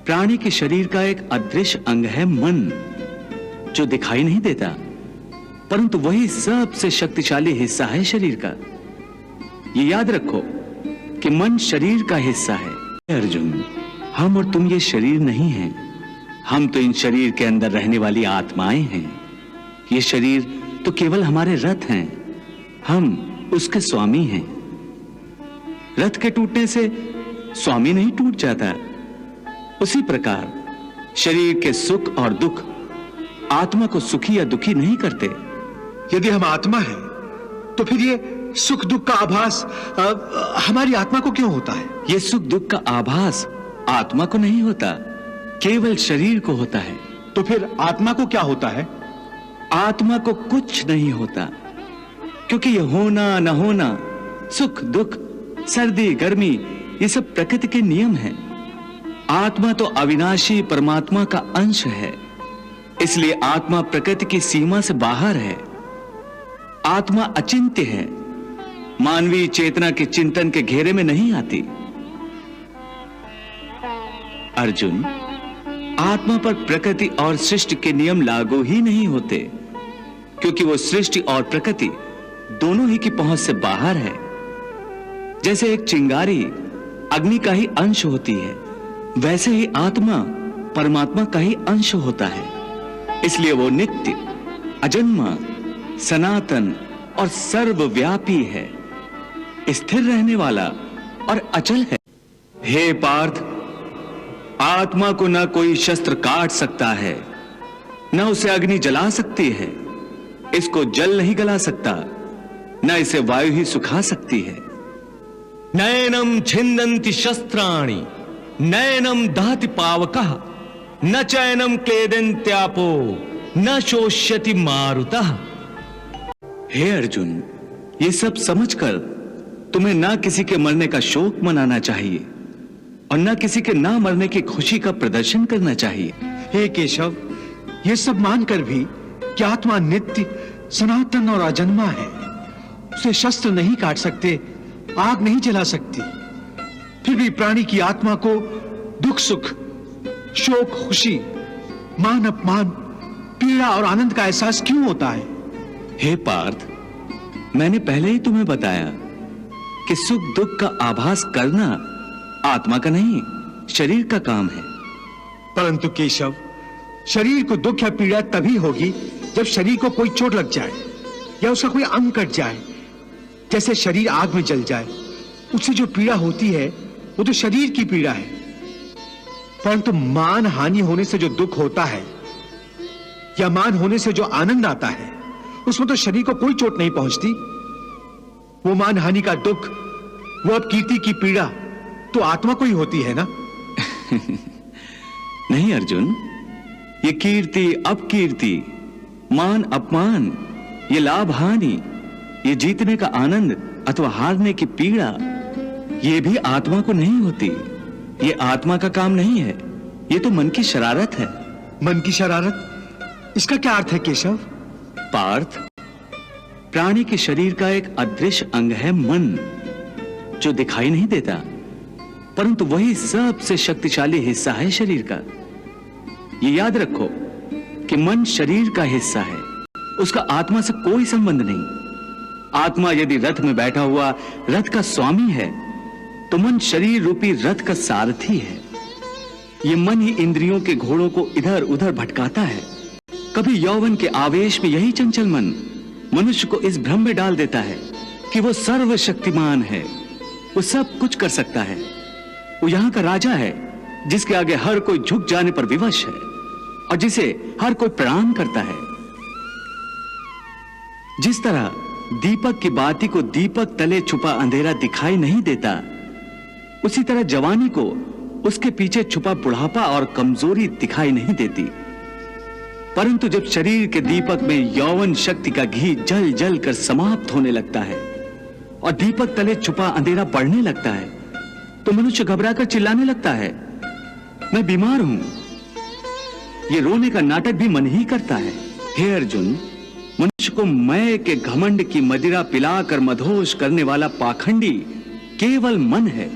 प्राणी के शरीर का एक अदृश्य अंग है मन, जो दिखाई नहीं देता, परंतु वही सबसे शक्तिशाली हिस्सा है शरीर का। ये याद रखो कि मन शरीर का हिस्सा है। अर्जुन, हम और तुम ये शरीर नहीं हैं, हम तो इन शरीर के अंदर रहने वाली आत्माएं हैं। ये शरीर तो केवल हमारे रथ हैं, हम उसके स्वामी हैं। रथ के टूटने से स्वामी नहीं टूट जाता, उसी प्रकार शरीर के सुख और दुख आत्मा को सुखी या दुखी नहीं करते। यदि हम आत्मा हैं, तो फिर ये सुख दुख का आभास हमारी आत्मा को क्यों होता है? ये सुख दुख का आभास आत्मा को नहीं होता, केवल शरीर को होता है। तो फिर आत्मा को क्या होता है? आत्मा को कुछ नहीं होता, क्योंकि ये होना न होना, सुख दुख, सर्दी गर्मी, ये सब प्रकृति के नियम हैं। आत्मा तो अविनाशी परमात्मा का अंश है, इसलिए आत्मा प्रकृति की सीमा से बाहर है। आत्मा अचिंत्य है, मानवीय चेतना के चिंतन के घेरे में नहीं आती। अर्जुन, आत्मा पर प्रकृति और सृष्टि के नियम लागू ही नहीं होते, क्योंकि वो सृष्टि और प्रकृति दोनों ही की पहुंच से बाहर है। जैसे एक चिंगारी अग्नि का ही अंश होती है, वैसे ही आत्मा परमात्मा का ही अंश होता है। इसलिए वो नित्य, अजन्मा, सनातन और सर्वव्यापी है, स्थिर रहने वाला और अचल है। हे पार्थ, आत्मा को न कोई शस्त्र काट सकता है, न उसे अग्नि जला सकती है, इसको जल नहीं गला सकता, न इसे वायु ही सुखा सकती है। नैनम छिन्दन्ति शस्त्राणि नैनम दहति पावकः न चैनम क्लेदन्त्यापो न शोष्यति मारुतः। हे अर्जुन, ये सब समझकर तुम्हें ना किसी के मरने का शोक मनाना चाहिए और ना किसी के ना मरने की खुशी का प्रदर्शन करना चाहिए। हे केशव, ये सब मानकर भी कि आत्मा नित्य, सनातन और अजन्मा है, उसे शस्त्र नहीं काट सकते, आग नहीं जला सकती, फिर भी प्राणी की आत्मा को दुख सुख, शोक खुशी, मान अपमान, पीड़ा और आनंद का एहसास क्यों होता है? हे पार्थ, मैंने पहले ही तुम्हें बताया कि सुख दुख का आभास करना आत्मा का नहीं, शरीर का काम है। परंतु केशव, शरीर को दुख या पीड़ा तभी होगी जब शरीर को कोई चोट लग जाए या उसका कोई अंग कट जाए। जैसे शरीर आग में जल जाए, उससे जो पीड़ा होती है वो तो शरीर की पीड़ा है, परंतु मान हानि होने से जो दुख होता है या मान होने से जो आनंद आता है, उसमें तो शरीर को कोई चोट नहीं पहुंचती। वो मान हानि का दुख, वो अपकीर्ति की पीड़ा तो आत्मा को ही होती है ना? नहीं अर्जुन, ये कीर्ति अपकीर्ति, मान अपमान, ये लाभ हानि, ये जीतने का आनंद अथवा हारने की पीड़ा, ये भी आत्मा को नहीं होती। ये आत्मा का काम नहीं है, ये तो मन की शरारत है। मन की शरारत, इसका क्या अर्थ है केशव? पार्थ, प्राणी के शरीर का एक अदृश्य अंग है मन, जो दिखाई नहीं देता, परंतु वही सबसे शक्तिशाली हिस्सा है शरीर का। ये याद रखो कि मन शरीर का हिस्सा है, उसका आत्मा से कोई संबंध नहीं। आत्मा यदि रथ में बैठा हुआ रथ का स्वामी है, तो मन शरीर रूपी रथ का सारथी है। ये मन ही इंद्रियों के घोड़ों को इधर उधर भटकाता है। कभी यौवन के आवेश में यही चंचल मन मनुष्य को इस भ्रम में डाल देता है कि वो सर्वशक्तिमान है, वो सब कुछ कर सकता है, वो यहां का राजा है, जिसके आगे हर कोई झुक जाने पर विवश है और जिसे हर कोई प्रणाम करता है। जिस तरह दीपक की बाती को दीपक तले छुपा अंधेरा दिखाई नहीं देता, उसी तरह जवानी को उसके पीछे छुपा बुढ़ापा और कमजोरी दिखाई नहीं देती। परंतु जब शरीर के दीपक में यौवन शक्ति का घी जल जल कर समाप्त होने लगता है और दीपक तले छुपा अंधेरा बढ़ने लगता है, तो मनुष्य घबराकर चिल्लाने लगता है, मैं बीमार हूं। ये रोने का नाटक भी मन ही करता है। हे अर्जुन, मनुष्य को मैं के घमंड की मदिरा पिलाकर मदहोश करने वाला पाखंडी केवल मन है।